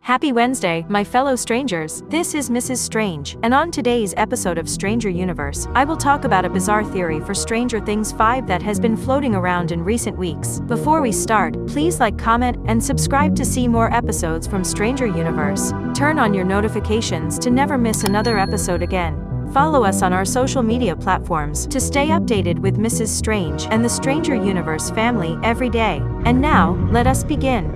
Happy Wednesday, my fellow strangers. This is Mrs. Strange, and on today's episode of Stranger Universe, I will talk about a bizarre theory for Stranger Things 5 that has been floating around in recent weeks. Before we start, please like, comment, and subscribe to see more episodes from Stranger Universe. Turn on your notifications to never miss another episode again. Follow us on our social media platforms to stay updated with Mrs. Strange and the Stranger Universe family every day. And now, let us begin.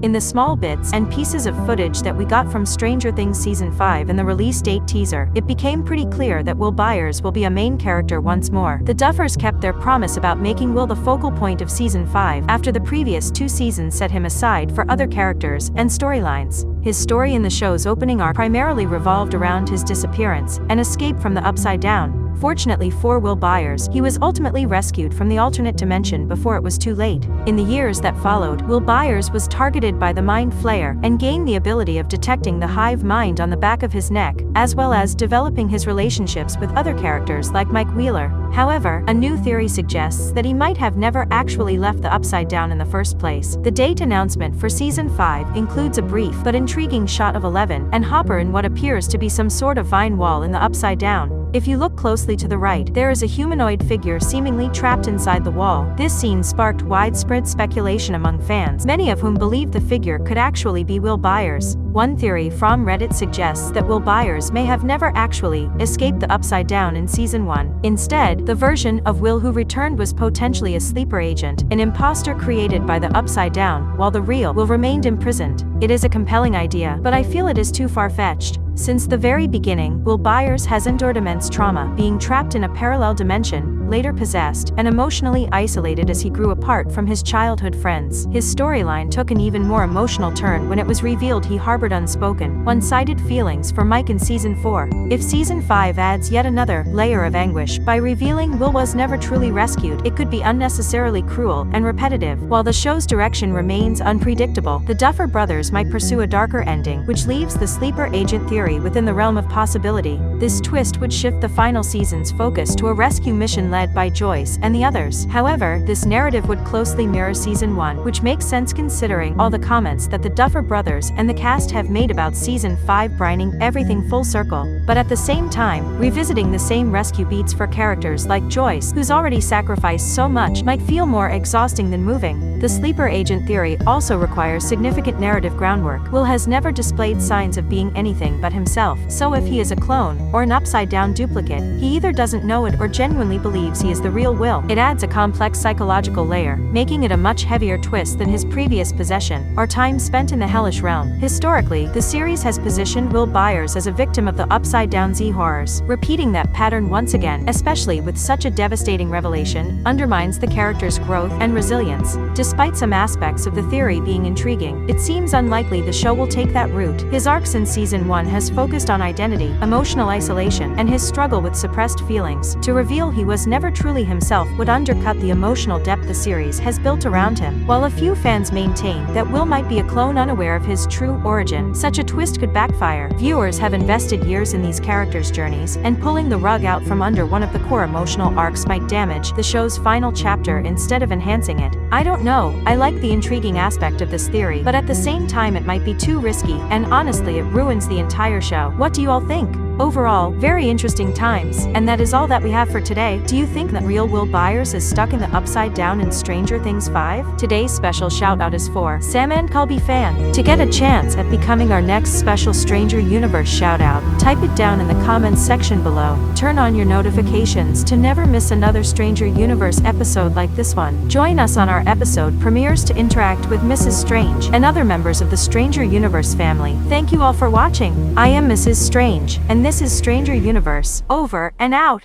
In the small bits and pieces of footage that we got from Stranger Things Season 5 and the release date teaser, it became pretty clear that Will Byers will be a main character once more. The Duffers kept their promise about making Will the focal point of Season 5 after the previous 2 seasons set him aside for other characters and storylines. His story in the show's opening arc primarily revolved around his disappearance and escape from the Upside Down. Fortunately for Will Byers, he was ultimately rescued from the alternate dimension before it was too late. In the years that followed, Will Byers was targeted by the Mind Flayer and gained the ability of detecting the hive mind on the back of his neck, as well as developing his relationships with other characters like Mike Wheeler. However, a new theory suggests that he might have never actually left the Upside Down in the first place. The date announcement for Season 5 includes a brief but intriguing shot of Eleven and Hopper in what appears to be some sort of vine wall in the Upside Down. If you look closely to the right, there is a humanoid figure seemingly trapped inside the wall. This scene sparked widespread speculation among fans, many of whom believed the figure could actually be Will Byers. One theory from Reddit suggests that Will Byers may have never actually escaped the Upside Down in Season 1. Instead, the version of Will who returned was potentially a sleeper agent, an imposter created by the Upside Down, while the real Will remained imprisoned. It is a compelling idea, but I feel it is too far-fetched. Since the very beginning, Will Byers has endured immense trauma, being trapped in a parallel dimension, later possessed, and emotionally isolated as he grew apart from his childhood friends. His storyline took an even more emotional turn when it was revealed he harbored unspoken, one-sided feelings for Mike in Season 4. If Season 5 adds yet another layer of anguish by revealing Will was never truly rescued, it could be unnecessarily cruel and repetitive. While the show's direction remains unpredictable, the Duffer brothers might pursue a darker ending, which leaves the sleeper agent theory within the realm of possibility. This twist would shift the final season's focus to a rescue mission led by Joyce and the others. However, this narrative would closely mirror Season 1, which makes sense considering all the comments that the Duffer brothers and the cast have made about Season 5 bringing everything full circle. But at the same time, revisiting the same rescue beats for characters like Joyce, who's already sacrificed so much, might feel more exhausting than moving. The sleeper agent theory also requires significant narrative groundwork. Will has never displayed signs of being anything but himself, so if he is a clone, or an upside-down duplicate, he either doesn't know it or genuinely believes he is the real Will. It adds a complex psychological layer, making it a much heavier twist than his previous possession, or time spent in the hellish realm. Historically, the series has positioned Will Byers as a victim of the upside-down Z horrors. Repeating that pattern once again, especially with such a devastating revelation, undermines the character's growth and resilience. Despite some aspects of the theory being intriguing, it seems unlikely the show will take that route. His arcs in Season 1 has focused on identity, emotional isolation, and his struggle with suppressed feelings. To reveal he was never truly himself would undercut the emotional depth the series has built around him. While a few fans maintain that Will might be a clone unaware of his true origin, such a twist could backfire. Viewers have invested years in these characters' journeys, and pulling the rug out from under one of the core emotional arcs might damage the show's final chapter instead of enhancing it. I don't know, I like the intriguing aspect of this theory, but at the same time it might be too risky, and honestly it ruins the entire show. What do you all think? Overall, very interesting times. And that is all that we have for today. Do you think that real Will Byers is stuck in the Upside Down in Stranger Things 5? Today's special shout-out is for Sam and Colby fan. To get a chance at becoming our next special Stranger Universe shout-out, type it down in the comments section below. Turn on your notifications to never miss another Stranger Universe episode like this one. Join us on our episode premieres to interact with Mrs. Strange and other members of the Stranger Universe family. Thank you all for watching. I am Mrs. Strange, and this is Stranger Universe. Over and out.